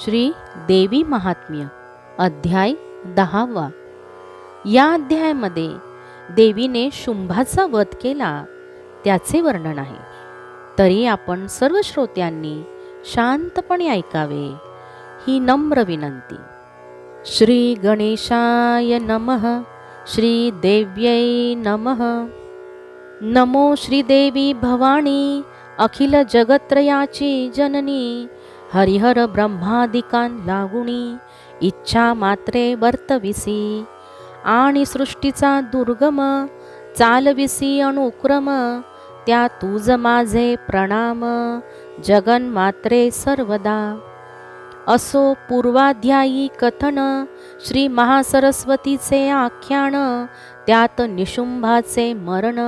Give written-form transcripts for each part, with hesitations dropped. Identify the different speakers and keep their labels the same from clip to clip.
Speaker 1: श्री देवी महात्म्य अध्याय 10वा। या अध्यायामध्ये देवीने शुंभाचा वध केला त्याचे वर्णन आहे। तरी आपण सर्व श्रोत्यांनी शांतपणे ऐकावे ही नम्र विनंती। श्री गणेशाय नमः। श्री देव्यै नमः। नमो श्रीदेवी भवानी अखिल जगत्रयाची जननी। हरिहर ब्रह्मादिकां लागुणी इच्छा मात्रे वर्तविसी। आणि सृष्टीचा दुर्गम चालविसी अनुक्रम। त्या तुझ माझे प्रणाम जगन मात्रे सर्वदा। असो पूर्वाध्यायी कथन श्री महासरस्वतीचे आख्यान। त्यात निशुंभाचे मरण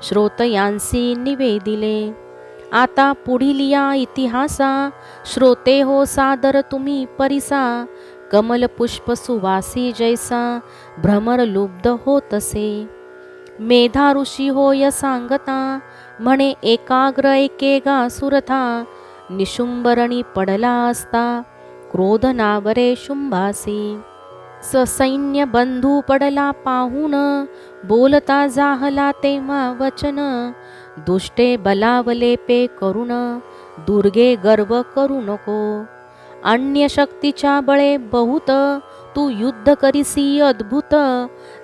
Speaker 1: श्रोतयांसी निवेदिले। आता पुढील या इतिहासा श्रोते हो सादर तुम्ही परिसा। कमल पुष्प सुवासी जैसा भ्रमर लुब्ध होतसे। मेधा ऋषी होय सांगता म्हणे एकाग्र एकेगा सुरथा। निशुंभरणी पडला असता क्रोध नावरे शुंभासी। ससैन्य बंधू पडला पाहून बोलता जाहला तेव्हा वचन। दुष्टे बलावले पे करुण दुर्गे गर्व करू नको। अन्य शक्तीच्या बळे बहुत तू युद्ध करीसी अद्भुत।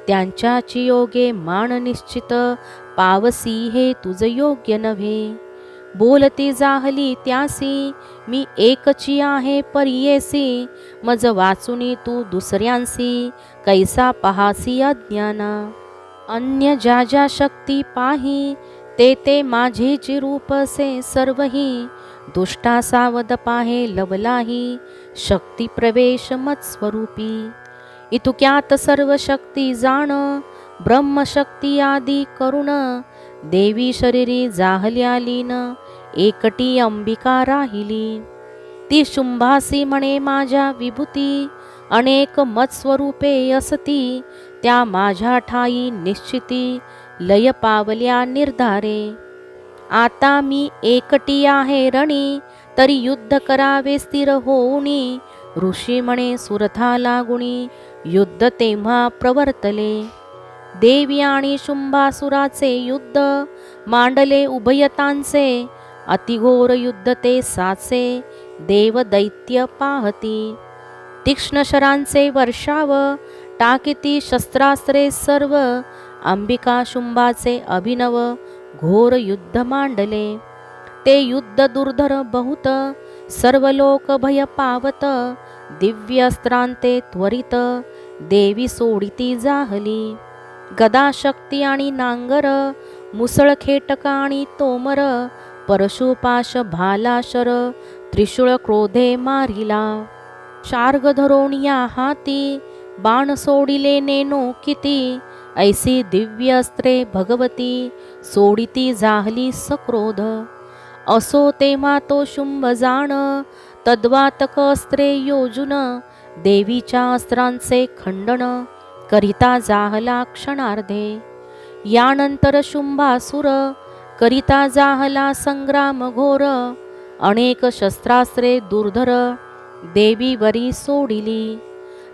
Speaker 1: त्यांच्याची योगे मान निश्चित पावसी हे तुझ योग्य नव्हे। बोलती जाहली त्यासी मी एकची आहे परियेसी। मज वाचुनी तू दुसऱ्यांसी कैसा पहासी अज्ञाना। अन्य ज्या ज्या शक्ती पाही ते ते माझेची रूपसे सर्वही। दुष्टा सावध पाहे लवलाही शक्ती प्रवेश मत्स्वरूपी। इतुक्यात सर्व शक्ती जाण ब्रह्मशक्ती आदी करुण। देवी शरीरी जाहल्या लीन एकटी अंबिका राहिली। ती शुंभासी म्हणे माझ्या विभूती अनेक मत्स्वरूपे असती। त्या माझ्या ठाई निश्चिती लय पावल्या निर्धारे। आता मी एकटी आहे रणी तरी युद्ध करावे स्थिर होऊनी। ऋषी म्हणे सुरथा लागुणी युद्ध तेव्हा प्रवर्तले। देवी आणि शुंभासुराचे युद्ध मांडले उभयतांचे। अतिघोर युद्ध ते साचे देव दैत्य पाहती। तीक्ष्ण शरांचे वर्षाव टाकीती शस्त्रास्त्रे सर्व। अंबिका शुंभाचे अभिनव घोर युद्ध मांडले। ते युद्ध दुर्धर बहुत सर्व लोक भय पावत। दिव्य अस्त्रांते त्वरित देवी सोडिती जाहली। गदा शक्ती आणि नांगर मुसळ खेटका आणि तोमर। परशुपाश भाला शर त्रिशूळ क्रोधे मारिला। शार्ग धरोणिया हाती बाण सोडिले नेनो किती। ऐसी दिव्य अस्त्रे भगवती सोडिती जाहली सक्रोध। असो तेव्हा तो शुंभ जाण तद्वातक अस्त्रे योजून। देवीच्या अस्त्रांचे खंडन करिता जाहला क्षणार्धे। यानंतर शुंभासुर करिता जाहला संग्राम घोर। अनेक शस्त्रास्त्रे दुर्धर देवीवरी सोडिली।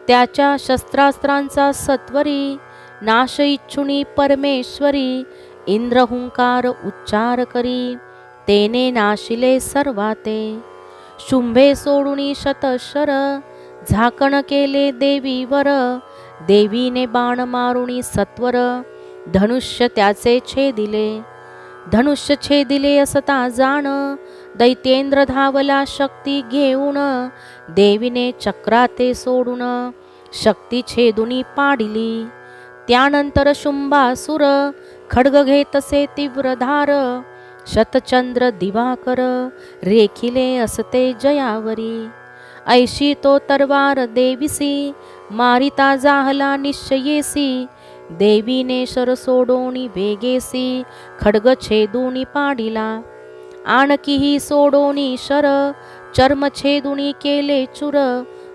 Speaker 1: त्याच्या शस्त्रास्त्रांचा सत्वरी नाश इच्छुनी परमेश्वरी। इंद्रहुंकार उच्चार करी तेने नाशिले सर्वाते। शुंभे सोडुनी शतशर झाकण केले देवीवर। देवीने बाण मारुनी सत्वर धनुष्य त्याचे छेदिले। धनुष्य छेदिले असता जाण दैत्येंद्र धावला शक्ती घेऊन। देवीने चक्राते सोडून शक्ती छेदुनी पाडिली। त्यानंतर शुंभासुर खड्ग घेतसे तीव्र धार। शतचंद्र दिवाकर रेखिले असते जयावरी। ऐशी तो तरवार देवीसी मारिता जाहला निश्चयेसी। देवीने शर सोडोनी वेगेसी खड्ग छेदुनी पाडिला। आणखीही सोडोनी शर चर्म छेदुनी केले चूर।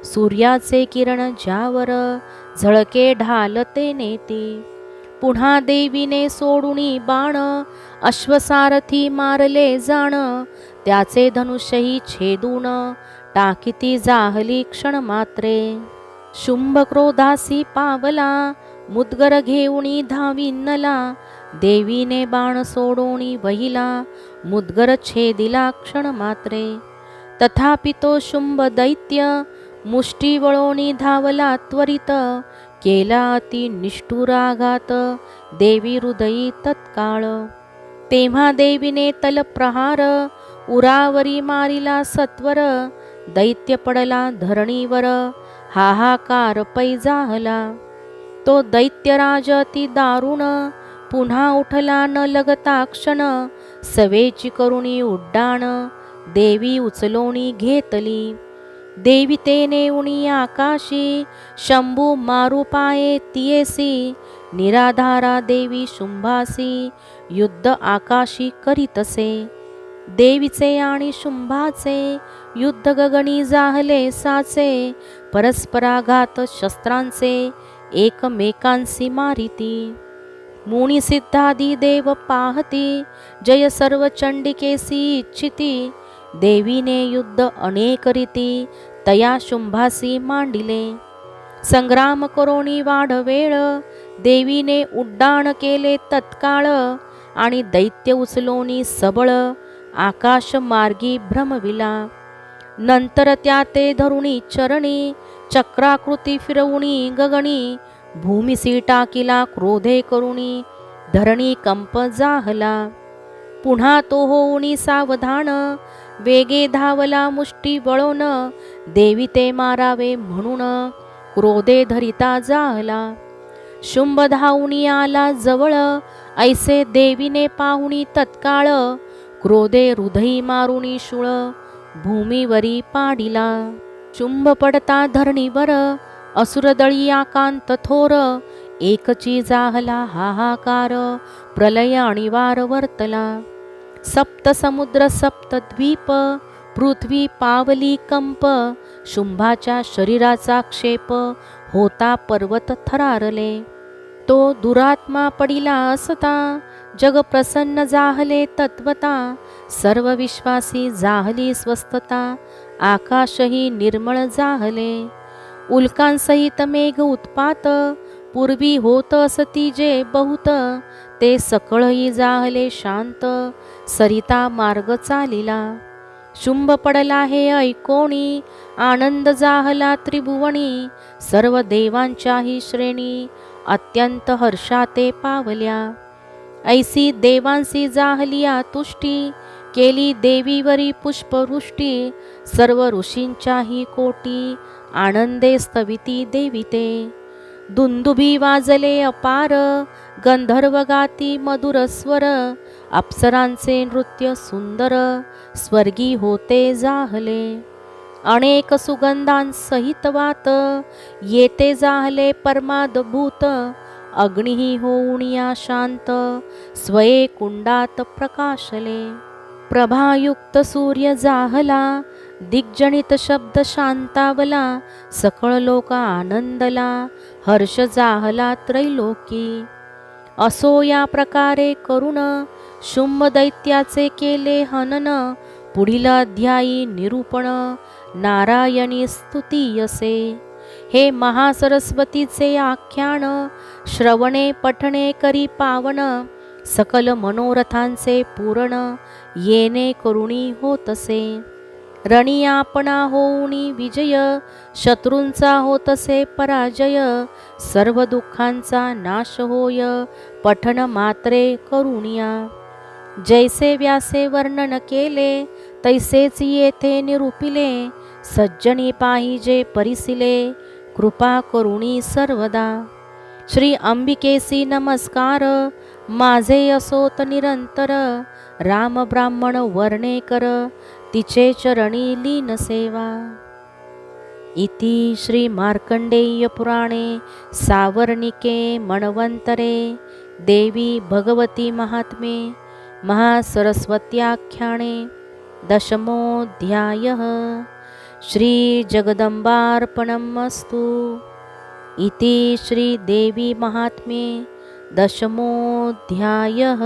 Speaker 1: सूर्याचे किरण ज्यावर झळके ढालते नेती। पुन्हा देवीने सोडुनी बाण अश्वसारथी मारले जाण। त्याचे धनुष्यही छेदून टाकिती जाहली क्षण मात्रे. शुंभ क्रोधासी पावला, मुद्गर घेऊनी धाविन्नला. देवीने बाण सोडोणी वहिला, मुद्गर छेदिला क्षण मात्रे. तथापि तो शुंभ दैत्य, मुष्टी वळोणी धावला त्वरित. केला अति निष्ठुराघात, देवी हृदयी तत्काळ. तेव्हा देवीने तलप्रहार, उरावरी मारिला सत्वर. दैत्य पडला धरणीवर, हाहाकार पैजाहला. तो दैत्यराज अति दारुण, पुन्हा उठला न लगता क्षण. सवेची करुणी उड्डाण, देवी उचलोणी घेतली. देवी तेने उणी आकाशी, शंभू मारू पाये तियेसी. निराधारा देवी शुंभासी, युद्ध आकाशी करीतसे. देवीचे आणि शुंभाचे, युद्ध गगनी जाहले साचे. परस्पराघात शस्त्रांचे, एकमेकांसी मारिती. मुनी सिद्धादी देव पाहती, जय सर्व चंडिकेसी इच्छिती. देवीने युद्ध अनेक रीती, तया शुंभासी मांडिले. संग्राम करोणी वाढवेळ, देवीने उड्डाण केले तत्काळ. आणि दैत्य उचलोनी सबळ, आकाश मार्गी भ्रमविला. नंतर त्या ते धरुणी चरणी, चक्राकृती फिरवुणी गगणी. भूमिसी टाकिला क्रोधे करुणी, धरणी कंप जाहला. पुन्हा तो होऊनी सावधान, वेगे धावला मुष्टी वळोन. देवी ते मारावे म्हणून, क्रोधे धरिता जाहला. शुंभ धावुनी आला जवळ, ऐसे देवीने पाहुणी तत्काळ. क्रोधे हृदयी मारुनी शूळ, भूमीवरी पाडिला. शुंभ पडता धरणीवर, असुरदळी आकांत थोर. एकची जाहला हाहाकार, प्रलय अणिवार वर्तला. सप्त समुद्र सप्त द्वीप, पृथ्वी पावली कंप. शुंभाच्या शरीराचा क्षेप, होता पर्वत थरारले. तो दुरात्मा पडिला असता, जग प्रसन्न जाहले तत्वता. सर्व विश्वासी जाहली स्वस्थता, आकाशही निर्मळ जाहले. उल्कांसहित मेघ उत्पात, पूर्वी होत असती जे बहुत. ते सकळही जाहले शांत, सरिता मार्ग चालिला. शुंभ पडला हे ऐकोणी, आनंद जाहला त्रिभुवनी. सर्व देवांच्याही श्रेणी, अत्यंत हर्षाते पावल्या. ऐसी देवांसी जाहली तुष्टी, केली देवीवरी पुष्पवृष्टी. सर्व ऋषींच्याही कोटी, आनंदे स्तविती देविते. दुंदुभी वाजले अपार, गंधर्व गाती मधुर स्वर. अप्सरांचे नृत्य सुंदर, स्वर्गी होते जाहले. अनेक सुगंधांसहित वात, येते जाहले परमाद्भूत. अग्निही होऊनिया शांत, स्वये कुंडात प्रकाशले. प्रभायुक्त सूर्य जाहला, दिग्जनित शब्द शांतावला. सकळ लोक आनंदला, हर्ष जाहला त्रैलोकी. असो या प्रकारे करुण, शुंभ दैत्याचे केले हनन. पुढील अध्यायी निरूपण, नारायणी स्तुतीयसे. हे महासरस्वतीचे आख्यान, श्रवणे पठणे करी पावन. सकल मनोरथांचे पूर्ण, येणे करुणी होतसे. रणी आपणा होऊनी विजय, शत्रूंचा होतसे पराजय. सर्व दुःखांचा नाश होय, पठन मात्रे करुणिया. जैसे व्यासे वर्णन केले, तैसेच येथे निरूपिले. सज्जनी पाहिजे परिसिले, कृपा करुणी सर्वदा. श्री अंबिकेसी नमस्कार, माझे असोत निरंतर. राम ब्राह्मण वर्णेकर, तिचे चरणी लीन सेवा. इति श्री मार्कंडेय पुराणे सावर्णिके मन्वन्तरे देवी भगवती महात्म्ये महासरस्वत्याख्याने दशमोऽध्यायः. श्री जगदम्बार्पणमस्तु. इति श्री देवी महात्म्ये दशमोऽध्यायः.